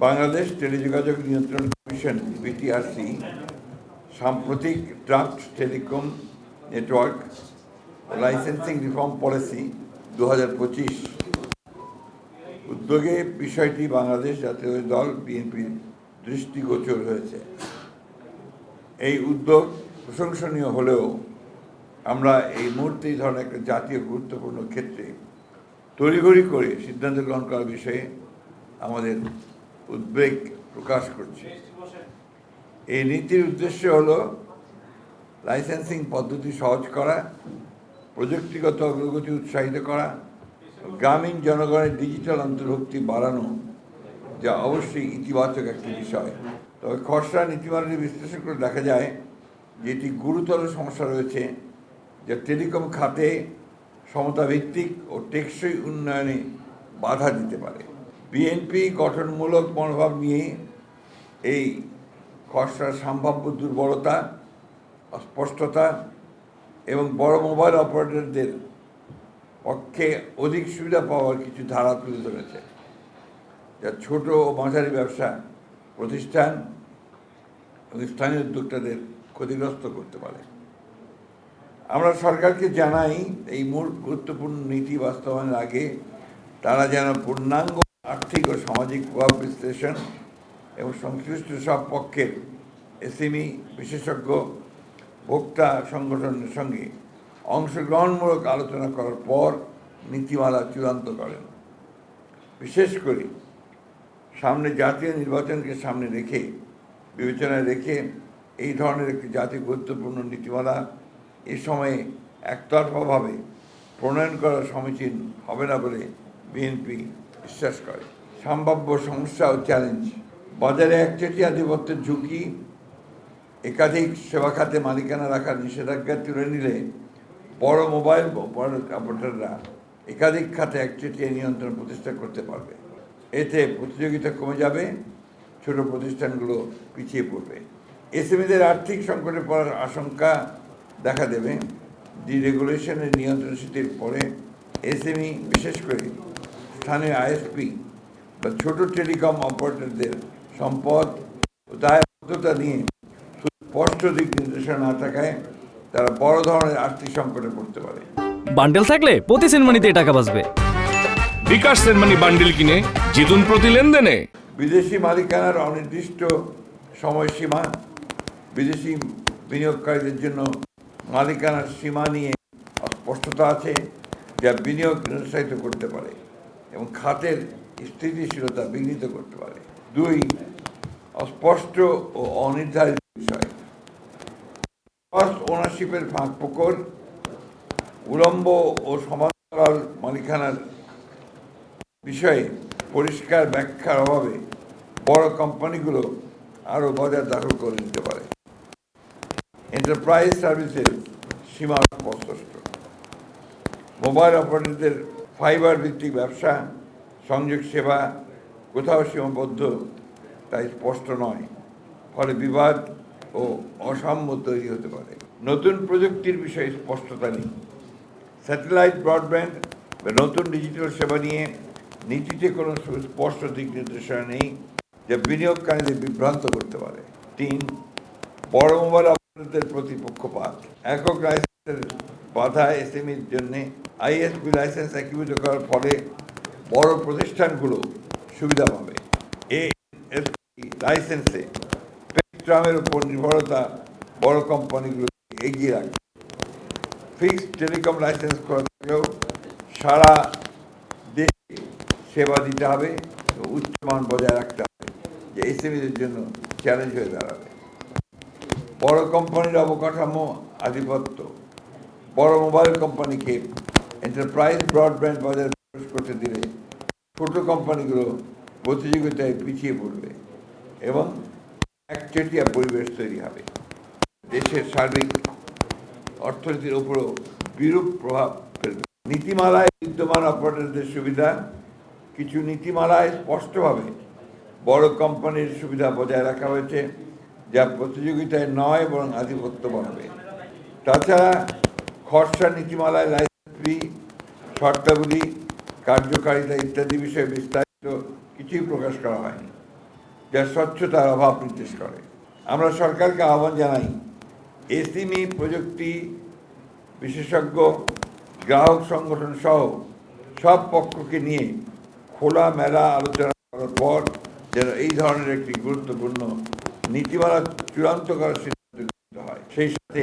বাংলাদেশ টেলিযোগাযোগ নিয়ন্ত্রণ commission BTRC সাম্প্রতিক draft telecom network licensing reform policy 2025 উদ্যোগে বিষয়টি বাংলাদেশ জাতীয় দল বিএনপির দৃষ্টিগোচর হয়েছে। এই উদ্যোগ প্রশংসনীয় হলেও আমরা এই মুহূর্তে এই ধরনের একটা জাতীয় গুরুত্বপূর্ণ ক্ষেত্রে তড়িঘড়ি করে সিদ্ধান্ত গ্রহণ করার বিষয়ে আমাদের উদ্বেগ প্রকাশ করছি। এই নীতির উদ্দেশ্য হল লাইসেন্সিং পদ্ধতি সহজ করা, প্রযুক্তিগত অগ্রগতি উৎসাহিত করা, গ্রামীণ জনগণের ডিজিটাল অন্তর্ভুক্তি বাড়ানো, যা অবশ্যই ইতিবাচক একটি বিষয়। তবে খসড়া নীতিমালাটি বিশ্লেষণ করে দেখা যায় যে এটি গুরুতর সমস্যা রয়েছে, যা টেলিকম খাতে সমতাভিত্তিক ও টেকসই উন্নয়নে বাধা দিতে পারে। বিএনপি গঠনমূলক মনোভাব নিয়ে এই খসড়ার সম্ভাব্য দুর্বলতা, অস্পষ্টতা এবং বড় মোবাইল অপারেটরদের পক্ষে অধিক সুবিধা পাওয়ার কিছু ধারা তুলে ধরেছে, যা ছোট ও মাঝারি ব্যবসা প্রতিষ্ঠান এবং স্থানীয় উদ্যোক্তাদের ক্ষতিগ্রস্ত করতে পারে। আমরা সরকারকে জানাই এই মূল গুরুত্বপূর্ণ নীতি বাস্তবায়নের আগে তারা যেন পূর্ণাঙ্গ আর্থিক ও সামাজিক প্রভাব বিশ্লেষণ এবং সংশ্লিষ্ট সব পক্ষের এসএমই বিশেষজ্ঞ ভোক্তা সংগঠনের সঙ্গে অংশগ্রহণমূলক আলোচনা করার পর নীতিমালা চূড়ান্ত করেন। বিশেষ করে সামনে জাতীয় নির্বাচনকে সামনে রেখে বিবেচনায় রেখে এই ধরনের একটি জাতীয় গুরুত্বপূর্ণ নীতিমালা এ সময়ে একতরফাভাবে প্রণয়ন করা সমীচীন হবে না বলে বিএনপি বিশ্বাস করে। সম্ভাব্য সমস্যা ও চ্যালেঞ্জ: বাজারে একচেটিয়া আধিপত্যের ঝুঁকি, একাধিক সেবা খাতে মালিকানা রাখার নিষেধাজ্ঞা তুলে নিলে বড় মোবাইল অপারেটররা একাধিক খাতে একচেটিয়া নিয়ন্ত্রণ প্রতিষ্ঠা করতে পারবে। এতে প্রতিযোগিতা কমে যাবে, ছোট প্রতিষ্ঠানগুলো পিছিয়ে পড়বে। এসএমইদের আর্থিক সংকটে পড়ার আশঙ্কা দেখা দেবে। ডিরেগুলেশনের নিয়ন্ত্রণ শিথিল পরে এসএমই, বিশেষ করে স্থানীয় আইএসপি বা ছোট টেলিকম অপারেটরদের সম্পদ ও দায়বদ্ধতা নিয়ে স্পষ্ট দিক নির্দেশনা না থাকায় তারা বড় ধরনের আর্থিক সংকটে পড়তে পারে। বান্ডেল থাকলে প্রতি সেনমানিতে টাকা বাঁচবে। বিকাশ সেনমানি বান্ডেল কিনে জিতুন প্রতি লেনদেনে। বিদেশি মালিকানার অনির্দিষ্ট সময়সীমা, বিদেশি বিনিয়োগকারীদের জন্য মালিকানার সীমা নিয়ে অস্পষ্টতা আছে, যা বিনিয়োগ নিরুৎসাহিত করতে পারে এবং খাতের স্থিতিশীলতা বিঘ্নিত করতে পারে। 2, অস্পষ্ট ও অনির্ধারিত বিষয়। ফার্স্ট ওনারশিপের ফাঁকফোকর, উলম্ব ও সমান্তরাল মালিকানার বিষয়ে পরিষ্কার ব্যাখ্যার অভাবে বড় কোম্পানিগুলো আরও বাজার দখল করে নিতে পারে। এন্টারপ্রাইজ সার্ভিসের সীমা অস্পষ্ট। মোবাইল অপারেটরদের ফাইবার ভিত্তিক ব্যবসা, সংযোগ সেবা কোথাও সীমাবদ্ধ তাই স্পষ্ট নয়, ফলে বিবাদ ও অসাম্য তৈরি হতে পারে। নতুন প্রযুক্তির বিষয়ে স্পষ্টতা নেই। স্যাটেলাইট ব্রডব্যান্ড বা নতুন ডিজিটাল সেবা নিয়ে নীতিতে কোনো স্পষ্ট দিক নির্দেশনা নেই, যা বিনিয়োগকারীদের বিভ্রান্ত করতে পারে। 3, বড় মোবাইল অপারেটরদের প্রতি পক্ষপাত। একক লাইসেন্সের বাধা এসএমইর জন্য আইএসপি লাইসেন্স একীভূত করার ফলে বড় প্রতিষ্ঠানগুলো সুবিধা পাবে। এএসপি লাইসেন্সে স্পেকট্রামের উপর নির্ভরতা বড় কোম্পানিগুলো এগিয়ে রাখবে। ফিক্সড টেলিকম লাইসেন্স করা থাকলেও সারা দেশে সেবা দিতে হবে ও উচ্চমান বজায় রাখতে হবে, যে এসএমইদের জন্য চ্যালেঞ্জ হয়ে দাঁড়াবে। বড় কোম্পানির অবকাঠামো আধিপত্য। বড় মোবাইল কোম্পানিকে এন্টারপ্রাইজ ব্রডব্যান্ড বাজারে প্রবেশ করতে দিলে ছোট কোম্পানিগুলো প্রতিযোগিতায় পিছিয়ে পড়বে এবং একচেটিয়া পরিবেশ তৈরি হবে। দেশের সার্বিক অর্থনীতির উপরও বিরূপ প্রভাব ফেলবে। নীতিমালায় বিদ্যমান অপারেটরদের সুবিধা। কিছু নীতিমালায় স্পষ্টভাবে বড় কোম্পানির সুবিধা বজায় রাখা হয়েছে, যা প্রতিযোগিতায় নয় বরং আধিপত্য বাড়াবে। তাছাড়া খসড়া নীতিমালায় লাইসেন্স ফি, শর্তাবলী, কার্যকারিতা ইত্যাদি বিষয়ে বিস্তারিত কিছুই প্রকাশ করা হয়নি। যা স্বচ্ছতার অভাব নির্দেশ করে। আমরা সরকারকে আহ্বান জানাই, এসএমই প্রযুক্তি বিশেষজ্ঞ, গ্রাহক সংগঠন সহ সব পক্ষকে নিয়ে খোলামেলা আলোচনা করার পর যেন এই ধরনের একটি গুরুত্বপূর্ণ নীতিমালা চূড়ান্ত করার সিদ্ধান্ত নিতে হয়। সেই সাথে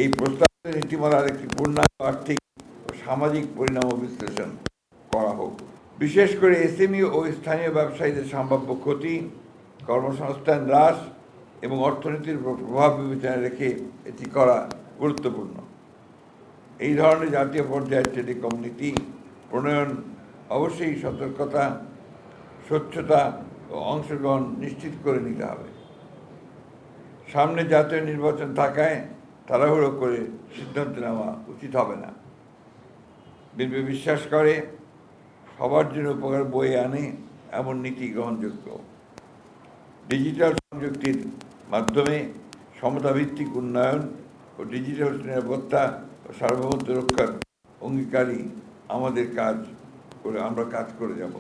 এই প্রস্তাবিত নীতিমালার একটি পূর্ণাঙ্গ আর্থিক ও সামাজিক পরিণাম বিশ্লেষণ করা হোক। বিশেষ করে এসএমই ও স্থানীয় ব্যবসায়ীদের সম্ভাব্য ক্ষতি, কর্মসংস্থান হ্রাস এবং অর্থনীতির উপর প্রভাব বিবেচনায় রেখে এটি করা গুরুত্বপূর্ণ। এই ধরনের জাতীয় পর্যায়ের টেলিকম নীতি প্রণয়ন অবশ্যই সতর্কতা, স্বচ্ছতা ও অংশগ্রহণ নিশ্চিত করে নিতে হবে। সামনে জাতীয় নির্বাচন থাকায় তাড়াহুড়ো করে সিদ্ধান্ত নেওয়া উচিত হবে না। বিএনপি বিশ্বাস করে সবার জন্য উপকার বয়ে আনে এমন নীতি গ্রহণযোগ্য। ডিজিটাল সংযুক্তির মাধ্যমে সমতাভিত্তিক উন্নয়ন ও ডিজিটাল নিরাপত্তা ও সার্বভৌমত্ব রক্ষার অঙ্গীকারী আমরা কাজ করে যাব।